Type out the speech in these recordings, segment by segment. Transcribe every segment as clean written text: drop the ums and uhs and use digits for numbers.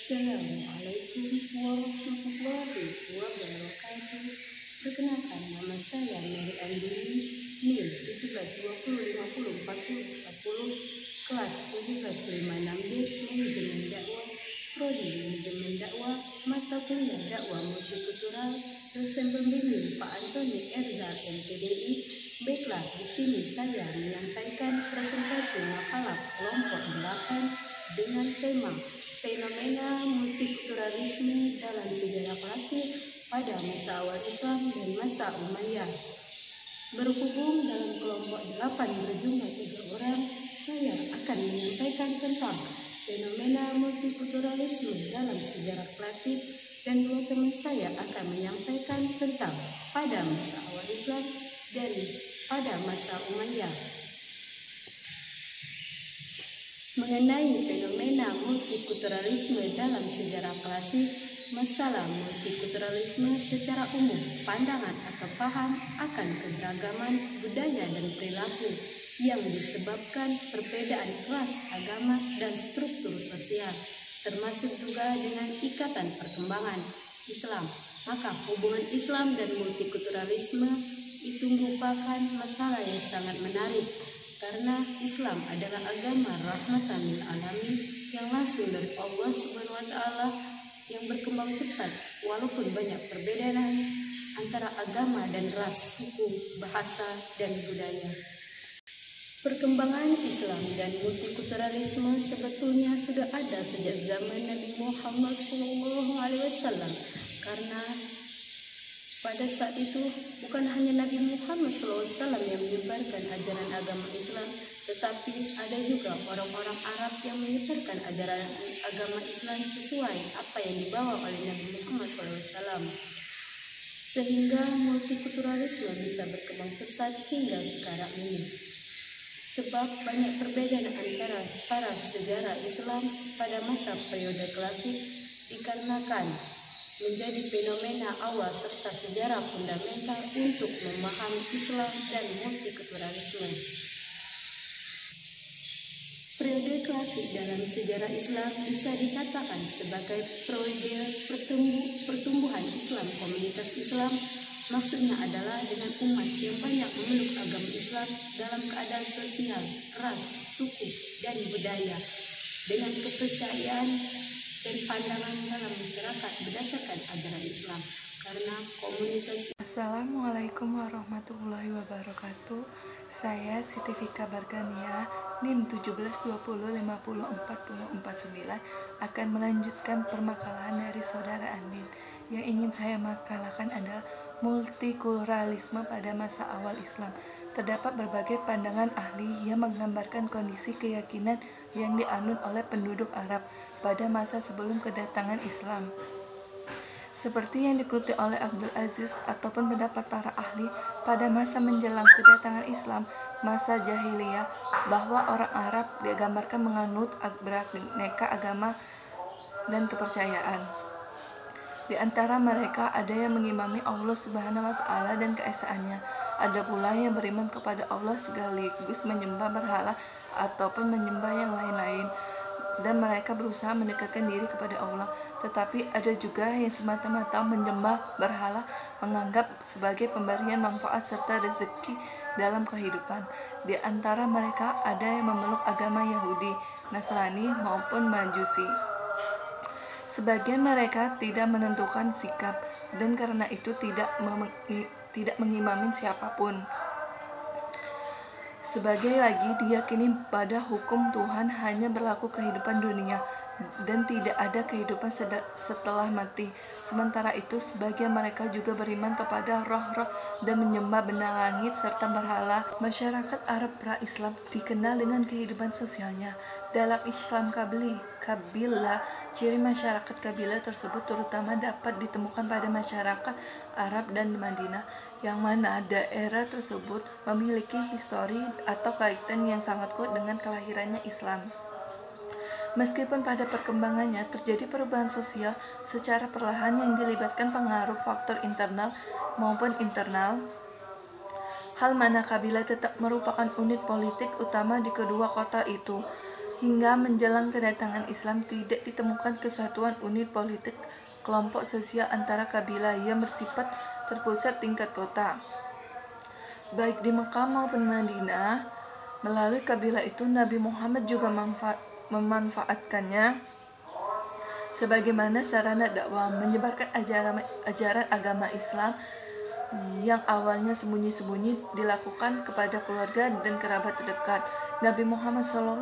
Assalamualaikum warahmatullahi wabarakatuh. Perkenalkan, nama saya Mary Andini, NIM 1720504040, kelas 1756D, Manajemen Dakwah, Prodi Manajemen Dakwah, mata kuliah Dakwah Multikultural, dosen pembimbing Pak Antoni Erzal MPDI. Baiklah, di sini saya menyampaikan presentasi makalah kelompok 8 dengan tema fenomena multikulturalisme dalam sejarah klasik pada masa awal Islam dan masa Umayyah. Berhubung dalam kelompok 8 berjumlah 3 orang, saya akan menyampaikan tentang fenomena multikulturalisme dalam sejarah klasik, dan dua teman saya akan menyampaikan tentang pada masa awal Islam dan pada masa Umayyah. Mengenai fenomena multikulturalisme dalam sejarah klasik, masalah multikulturalisme secara umum, pandangan atau paham akan keberagaman budaya dan perilaku yang disebabkan perbedaan ras, agama, dan struktur sosial, termasuk juga dengan ikatan perkembangan Islam. Maka hubungan Islam dan multikulturalisme itu merupakan masalah yang sangat menarik, karena Islam adalah agama rahmatan lil alamin yang langsung dari Allah Subhanahu wa taala yang berkembang pesat walaupun banyak perbedaan antara agama dan ras, suku, bahasa, dan budaya. Perkembangan Islam dan multikulturalisme sebetulnya sudah ada sejak zaman Nabi Muhammad SAW, karena pada saat itu bukan hanya Nabi Muhammad SAW yang menyebarkan ajaran agama Islam, tetapi ada juga orang-orang Arab yang menyebarkan ajaran agama Islam sesuai apa yang dibawa oleh Nabi Muhammad SAW. Sehingga multikulturalisme bisa berkembang pesat hingga sekarang ini. Sebab banyak perbedaan antara para sejarah Islam pada masa periode klasik dikarenakan menjadi fenomena awal serta sejarah fundamental untuk memahami Islam dan multikulturalisme. Periode klasik dalam sejarah Islam bisa dikatakan sebagai periode pertumbuhan Islam. Komunitas Islam maksudnya adalah dengan umat yang banyak memeluk agama Islam dalam keadaan sosial, ras, suku, dan budaya, dengan kepercayaan dan pandangan dalam masyarakat berdasarkan ajaran Islam. Karena komunitas. Assalamualaikum warahmatullahi wabarakatuh. Saya Siti Fika Bargania, NIM 1720504049, akan melanjutkan permakalan dari saudara Andin. Yang ingin saya makalakan adalah multikulturalisme pada masa awal Islam. Terdapat berbagai pandangan ahli yang menggambarkan kondisi keyakinan yang dianut oleh penduduk Arab pada masa sebelum kedatangan Islam. Seperti yang dikutip oleh Abdul Aziz ataupun pendapat para ahli pada masa menjelang kedatangan Islam, masa jahiliyah, bahwa orang Arab digambarkan menganut beraneka agama dan kepercayaan. Di antara mereka ada yang mengimami Allah Subhanahu wa taala dan keesaannya. Ada pula yang beriman kepada Allah sekaligus menyembah berhala ataupun menyembah yang lain-lain, dan mereka berusaha mendekatkan diri kepada Allah. Tetapi ada juga yang semata-mata menyembah berhala, menganggap sebagai pemberian manfaat serta rezeki dalam kehidupan. Di antara mereka ada yang memeluk agama Yahudi, Nasrani maupun Majusi. Sebagian mereka tidak menentukan sikap, dan karena itu tidak mengimami siapapun. Sebagai lagi diyakini pada hukum Tuhan hanya berlaku kehidupan dunia dan tidak ada kehidupan setelah mati. Sementara itu sebagian mereka juga beriman kepada roh-roh dan menyembah benda langit serta berhala. Masyarakat Arab pra-Islam dikenal dengan kehidupan sosialnya. Dalam Islam kabilah, ciri masyarakat kabilah tersebut terutama dapat ditemukan pada masyarakat Arab dan Madinah, yang mana daerah tersebut memiliki histori atau kaitan yang sangat kuat dengan kelahirannya Islam. Meskipun pada perkembangannya terjadi perubahan sosial secara perlahan yang dilibatkan pengaruh faktor internal maupun internal, hal mana kabilah tetap merupakan unit politik utama di kedua kota itu. Hingga menjelang kedatangan Islam tidak ditemukan kesatuan unit politik kelompok sosial antara kabilah yang bersifat terpusat tingkat kota. Baik di Mekah maupun Madinah, melalui kabilah itu Nabi Muhammad juga memanfaatkannya sebagaimana sarana dakwah, menyebarkan ajaran agama Islam yang awalnya sembunyi-sembunyi dilakukan kepada keluarga dan kerabat terdekat. Nabi Muhammad SAW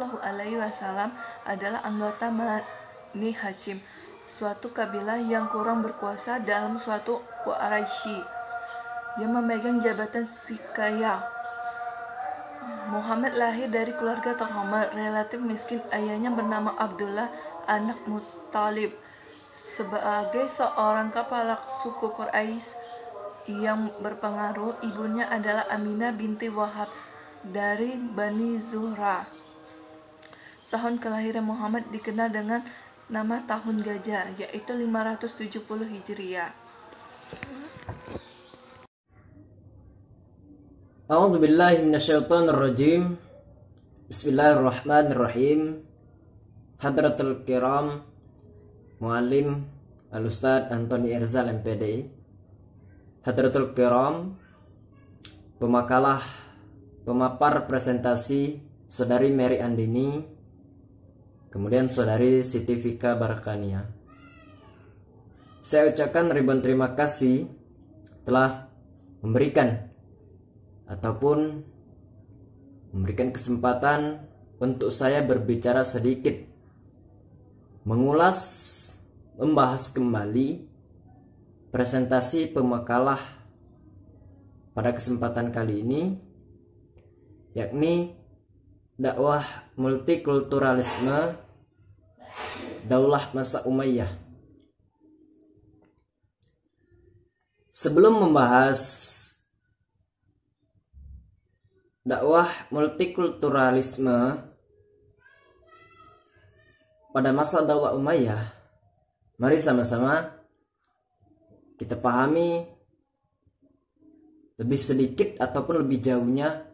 adalah anggota Bani Hashim, suatu kabilah yang kurang berkuasa dalam suatu Quraisy yang memegang jabatan Sikaya. Muhammad lahir dari keluarga terhormat relatif miskin. Ayahnya bernama Abdullah anak Muttalib. Sebagai seorang kepala suku Quraisy yang berpengaruh, ibunya adalah Aminah binti Wahab dari Bani Zuhra. Tahun kelahiran Muhammad dikenal dengan nama tahun gajah, yaitu 570 Hijriah. A'udzu billahi minasyaitonir rajim. Bismillahirrahmanirrahim. Hadratul kiram, Muallim Al-Ustadz Antoni Irzal MPD. Hadratul kiram, pemapar presentasi Saudari Mary Andini, kemudian Saudari Siti Fika Barakania. Saya ucapkan ribuan terima kasih telah memberikan kesempatan untuk saya berbicara sedikit, membahas kembali presentasi pemakalah pada kesempatan kali ini, yakni dakwah multikulturalisme Daulah masa Umayyah. Sebelum membahas dakwah multikulturalisme pada masa Daulah Umayyah, mari sama-sama kita pahami lebih sedikit ataupun lebih jauhnya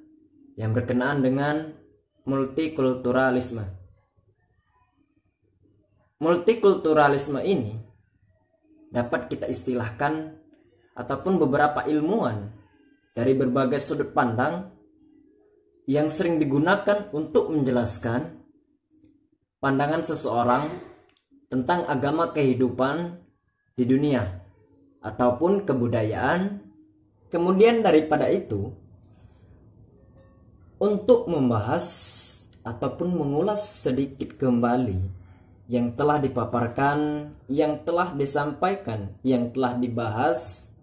yang berkenaan dengan multikulturalisme. Multikulturalisme ini dapat kita istilahkan ataupun beberapa ilmuwan dari berbagai sudut pandang yang sering digunakan untuk menjelaskan pandangan seseorang tentang agama kehidupan di dunia ataupun kebudayaan. Kemudian daripada itu, untuk membahas ataupun mengulas sedikit kembali yang telah dipaparkan, yang telah disampaikan, yang telah dibahas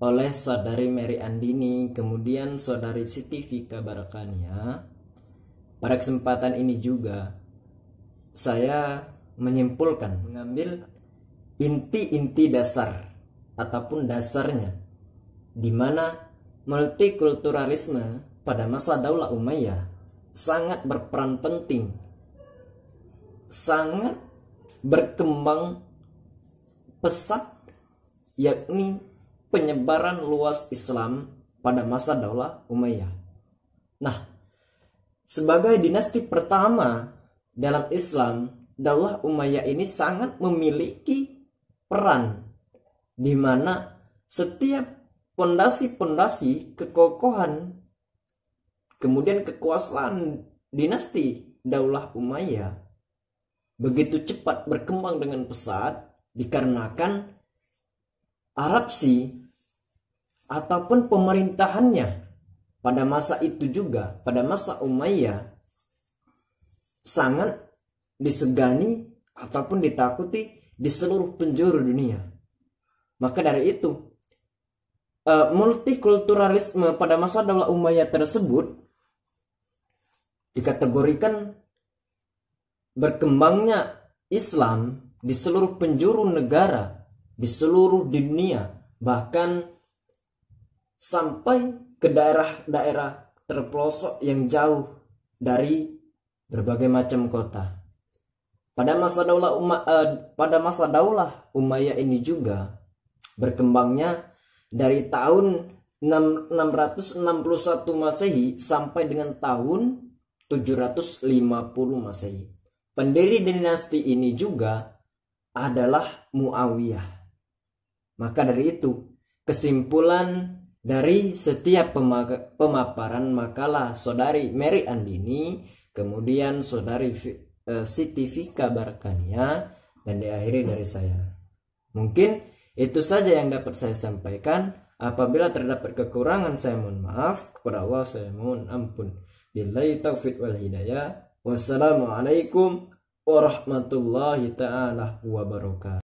oleh Saudari Mary Andini, kemudian Saudari Siti Fika Barakania. Pada kesempatan ini juga saya mengambil inti-inti dasar ataupun dasarnya, di mana multikulturalisme pada masa Daulah Umayyah sangat berperan penting, sangat berkembang pesat, yakni penyebaran luas Islam pada masa Daulah Umayyah. Nah, sebagai dinasti pertama dalam Islam, Daulah Umayyah ini sangat memiliki peran di mana setiap pondasi-pondasi kekokohan kemudian kekuasaan dinasti Daulah Umayyah begitu cepat berkembang dengan pesat dikarenakan Arabsi ataupun pemerintahannya pada masa itu juga, pada masa Umayyah, sangat disegani ataupun ditakuti di seluruh penjuru dunia. Maka dari itu, multikulturalisme pada masa Daulah Umayyah tersebut dikategorikan berkembangnya Islam di seluruh penjuru negara, di seluruh dunia, bahkan sampai ke daerah-daerah terpelosok yang jauh dari berbagai macam kota. Pada masa Daulah Umayyah ini juga berkembangnya dari tahun 661 Masehi sampai dengan tahun 750 Masehi. Pendiri dinasti ini juga adalah Muawiyah. Maka dari itu, kesimpulan dari setiap pemaparan makalah Saudari Mary Andini, kemudian Saudari Siti Fika Barkania, dan diakhiri dari saya. Mungkin itu saja yang dapat saya sampaikan. Apabila terdapat kekurangan, saya mohon maaf. Kepada Allah saya mohon ampun. Billahi taufiq wal hidayah. Wassalamualaikum warahmatullahi ta'ala wabarakatuh.